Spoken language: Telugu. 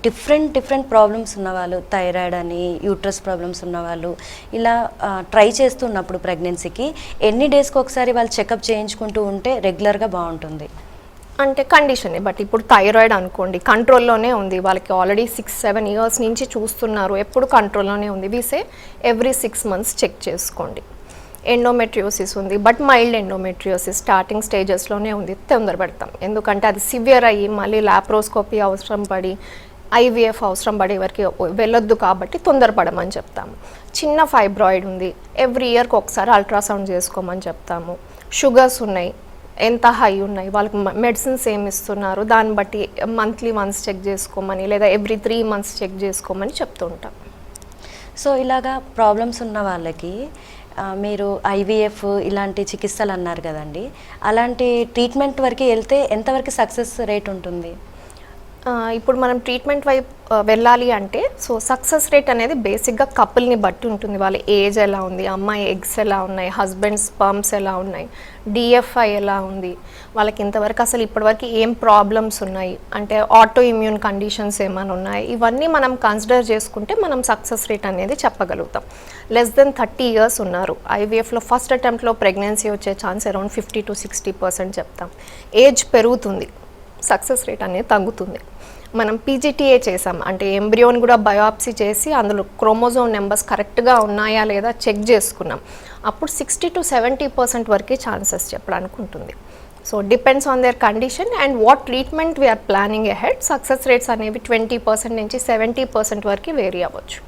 డిఫరెంట్ ప్రాబ్లమ్స్ ఉన్నవాళ్ళు, థైరాయిడ్ అని, యూట్రస్ ప్రాబ్లమ్స్ ఉన్నవాళ్ళు ఇలా ట్రై చేస్తున్నప్పుడు ప్రెగ్నెన్సీకి ఎన్ని డేస్కి ఒకసారి వాళ్ళు చెకప్ చేయించుకుంటూ ఉంటే రెగ్యులర్గా బాగుంటుంది? అంటే కండిషనే బట్ ఇప్పుడు థైరాయిడ్ అనుకోండి కంట్రోల్లోనే ఉంది, వాళ్ళకి ఆల్రెడీ 6-7 ఇయర్స్ నుంచి చూస్తున్నారు, ఎప్పుడు కంట్రోల్లోనే ఉంది, వీసే ఎవ్రీ 6 months చెక్ చేసుకోండి. ఎండోమెట్రియోసిస్ ఉంది బట్ మైల్డ్ ఎండోమెట్రియోసిస్ స్టార్టింగ్ స్టేజెస్లోనే ఉంది, తొందరపడతాం ఎందుకంటే అది సివియర్ అయ్యి మళ్ళీ లాప్రోస్కోపీ అవసరం పడి ఐవీఎఫ్ అవసరం పడే వరకు వెళ్ళొద్దు కాబట్టి తొందరపడమని చెప్తాము. చిన్న ఫైబ్రాయిడ్ ఉంది, ఎవ్రీ ఇయర్కి ఒకసారి అల్ట్రాసౌండ్ చేసుకోమని చెప్తాము. షుగర్స్ ఉన్నాయి, ఎంత హై ఉన్నాయి, వాళ్ళకి మెడిసిన్స్ ఏమి ఇస్తున్నారు దాన్ని బట్టి మంత్లీ వన్స్ చెక్ చేసుకోమని లేదా ఎవ్రీ 3 months చెక్ చేసుకోమని చెప్తూ ఉంటాం. సో ఇలాగా ప్రాబ్లమ్స్ ఉన్న వాళ్ళకి మీరు ఐవీఎఫ్ ఇలాంటి చికిత్సలు అన్నారు కదండి, అలాంటి ట్రీట్మెంట్ వరకు వెళ్తే ఎంతవరకు సక్సెస్ రేట్ ఉంటుంది? ఇప్పుడు మనం ట్రీట్మెంట్ వైపు వెళ్ళాలి అంటే సో సక్సెస్ రేట్ అనేది బేసిక్గా కపుల్ని బట్టి ఉంటుంది, వాళ్ళ ఏజ్ ఎలా ఉంది, అమ్మాయి ఎగ్స్ ఎలా ఉన్నాయి, హస్బెండ్ స్పర్మ్స్ ఎలా ఉన్నాయి, డిఎఫ్ఐ ఎలా ఉంది, వాళ్ళకి ఇంతవరకు అసలు ఇప్పటివరకు ఏం ప్రాబ్లమ్స్ ఉన్నాయి, అంటే ఆటో ఇమ్యూన్ కండిషన్స్ ఏమైనా ఉన్నాయి, ఇవన్నీ మనం కన్సిడర్ చేసుకుంటే మనం సక్సెస్ రేట్ అనేది చెప్పగలుగుతాం. లెస్ దెన్ 30 years ఉన్నారు ఐవీఎఫ్లో ఫస్ట్ అటెంప్ట్లో ప్రెగ్నెన్సీ వచ్చే ఛాన్స్ అరౌండ్ 50-60% చెప్తాం. ఏజ్ పెరుగుతుంది, సక్సెస్ రేట్ అనేది తగ్గుతుంది. మనం పీజీటీఏ చేసాం అంటే ఎంబ్రియోని కూడా బయాప్సీ చేసి అందులో క్రోమోజోమ్ నెంబర్స్ కరెక్ట్గా ఉన్నాయా లేదా చెక్ చేసుకున్నాం, అప్పుడు 60-70% వరకే ఛాన్సెస్ చెప్పడానికి ఉంటుంది. So depends on their condition and what treatment we are planning ahead. Success rates అనేవి 20% నుంచి 70% వరకు వేరీ అవ్వచ్చు.